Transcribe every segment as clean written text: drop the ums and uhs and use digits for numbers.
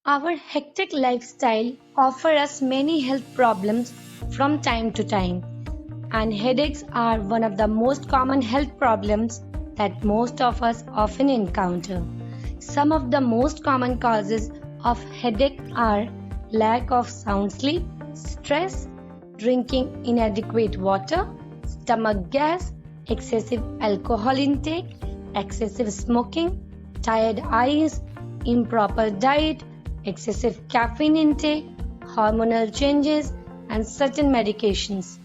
Our hectic lifestyle offers us many health problems from time to time, and headaches are one of the most common health problems that most of us often encounter. Some of the most common causes of headache are lack of sound sleep, stress, drinking inadequate water, stomach gas, excessive alcohol intake, excessive smoking, tired eyes, improper diet, excessive caffeine intake, hormonal changes, and certain medications.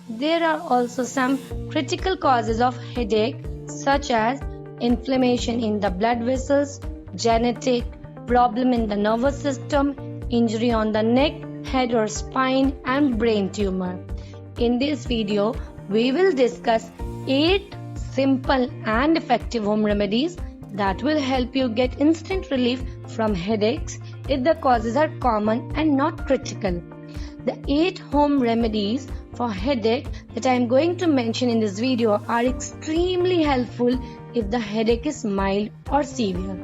There are also some critical causes of headache, such as inflammation in the blood vessels, genetic, problem in the nervous system, injury on the neck, head or spine, and brain tumor. In this video, we will discuss 8 simple and effective home remedies that will help you get instant relief from headaches if the causes are common and not critical. The 8 home remedies for headache that I am going to mention in this video are extremely helpful if the headache is mild or severe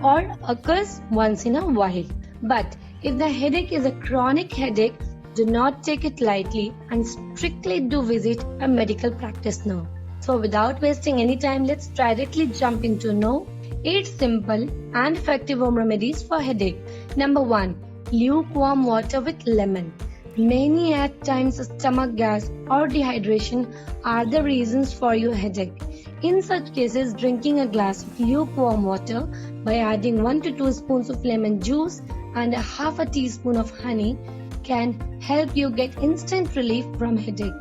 or occurs once in a while. But if the headache is a chronic headache, do not take it lightly and strictly do visit a medical practitioner. So without wasting any time, let's directly jump into 8 simple and effective home remedies for headache. Number 1. Lukewarm water with lemon. Many at times stomach gas or dehydration are the reasons for your headache. In such cases, drinking a glass of lukewarm water by adding 1 to 2 spoons of lemon juice and a half a teaspoon of honey can help you get instant relief from headache.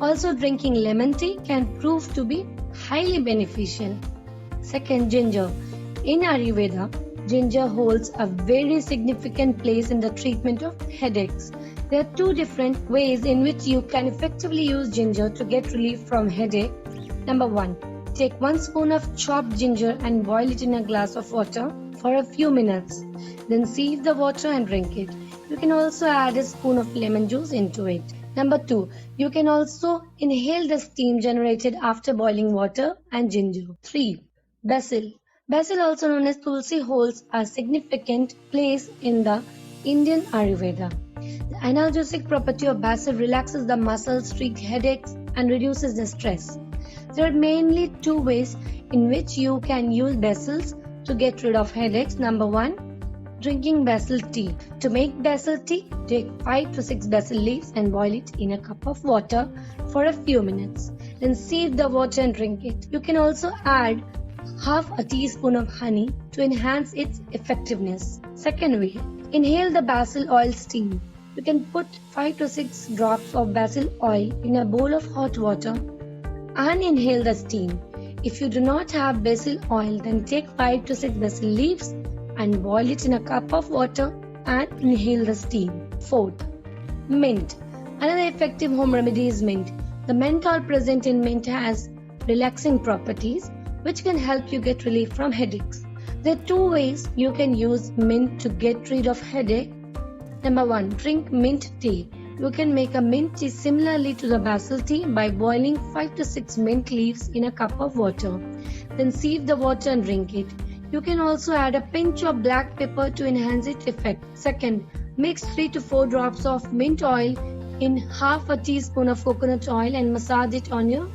Also, drinking lemon tea can prove to be highly beneficial. Second, ginger. In Ayurveda, ginger holds a very significant place in the treatment of headaches. There are 2 different ways in which you can effectively use ginger to get relief from headache. Number 1. Take 1 spoon of chopped ginger and boil it in a glass of water for a few minutes. Then sieve the water and drink it. You can also add a spoon of lemon juice into it. Number 2. You can also inhale the steam generated after boiling water and ginger. 3. Basil. Basil, also known as Tulsi, holds a significant place in the Indian Ayurveda. The analgesic property of basil relaxes the muscles, treats headaches, and reduces the stress. There are mainly 2 ways in which you can use basils to get rid of headaches. Number 1. Drinking basil tea. To make basil tea, take 5 to 6 basil leaves and boil it in a cup of water for a few minutes. Then sieve the water and drink it. You can also add half a teaspoon of honey to enhance its effectiveness. Second way, inhale the basil oil steam. You can put 5 to 6 drops of basil oil in a bowl of hot water and inhale the steam. If you do not have basil oil, then take 5 to 6 basil leaves and boil it in a cup of water and inhale the steam. Fourth, mint. Another effective home remedy is mint. The menthol present in mint has relaxing properties which can help you get relief from headaches. There are 2 ways you can use mint to get rid of headache. Number 1. Drink mint tea. You can make a mint tea similarly to the basil tea by boiling 5 to 6 mint leaves in a cup of water. Then sieve the water and drink it. You can also add a pinch of black pepper to enhance its effect. Second, mix 3 to 4 drops of mint oil in half a teaspoon of coconut oil and massage it on your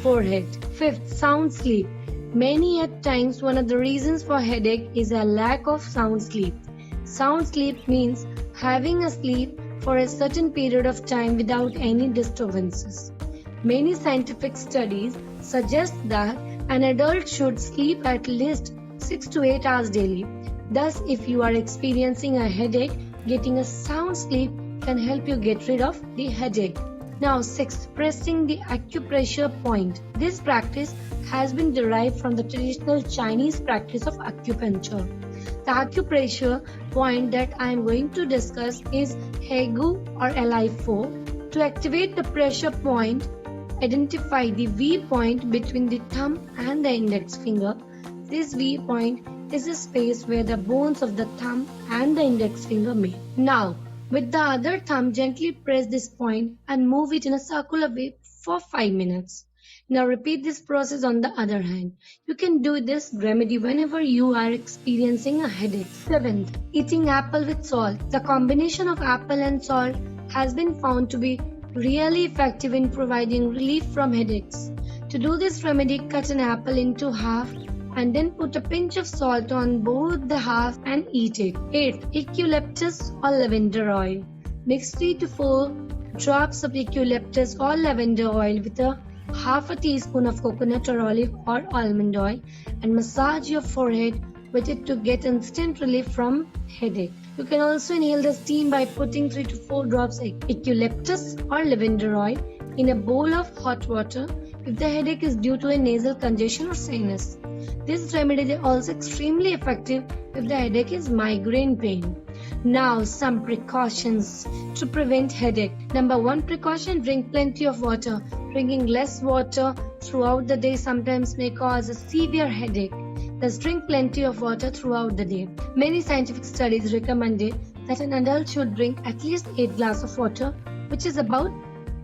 forehead. Fifth, sound sleep. Many at times one of the reasons for headache is a lack of sound sleep. Sound sleep means having a sleep for a certain period of time without any disturbances. Many scientific studies suggest that an adult should sleep at least 6 to 8 hours daily. Thus, if you are experiencing a headache, getting a sound sleep can help you get rid of the headache. Now, 6. Pressing the acupressure point. This practice has been derived from the traditional Chinese practice of acupuncture. The acupressure point that I am going to discuss is Hegu or Li4. To activate the pressure point, identify the V point between the thumb and the index finger. This V point is a space where the bones of the thumb and the index finger meet. Now, with the other thumb, gently press this point and move it in a circular way for 5 minutes. Now repeat this process on the other hand. You can do this remedy whenever you are experiencing a headache. 7th, eating apple with salt. The combination of apple and salt has been found to be really effective in providing relief from headaches. To do this remedy, cut an apple into half and then put a pinch of salt on both the halves and eat it. 8th, eucalyptus or lavender oil. Mix 3 to 4 drops of eucalyptus or lavender oil with a half a teaspoon of coconut or olive or almond oil and massage your forehead with it to get instant relief from headache. You can also inhale the steam by putting 3 to 4 drops of eucalyptus or lavender oil in a bowl of hot water if the headache is due to a nasal congestion or sinus. This remedy is also extremely effective if the headache is migraine pain. Now some precautions to prevent headache. Number 1 precaution, drink plenty of water. Drinking less water throughout the day sometimes may cause a severe headache. Thus drink plenty of water throughout the day. Many scientific studies recommended that an adult should drink at least 8 glasses of water, which is about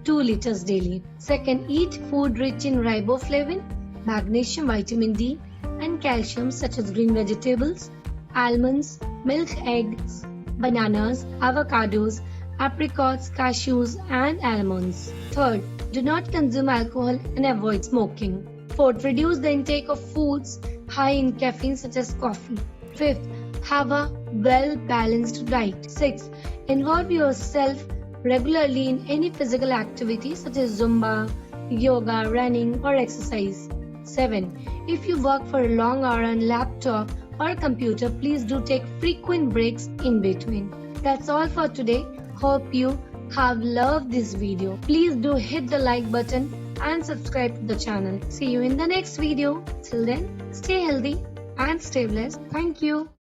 2 liters daily. Second, eat food rich in riboflavin, magnesium, vitamin D, and calcium such as green vegetables, almonds, milk, eggs, bananas, avocados, apricots, cashews, and almonds. Third, do not consume alcohol and avoid smoking. Fourth, reduce the intake of foods high in caffeine such as coffee. Fifth, have a well-balanced diet. Sixth, involve yourself regularly in any physical activity such as Zumba, yoga, running, or exercise. 7. If you work for a long hour on laptop or computer, please do take frequent breaks in between. That's all for today. Hope you have loved this video. Please do hit the like button and subscribe to the channel. See you in the next video. Till then, stay healthy and stay blessed. Thank you.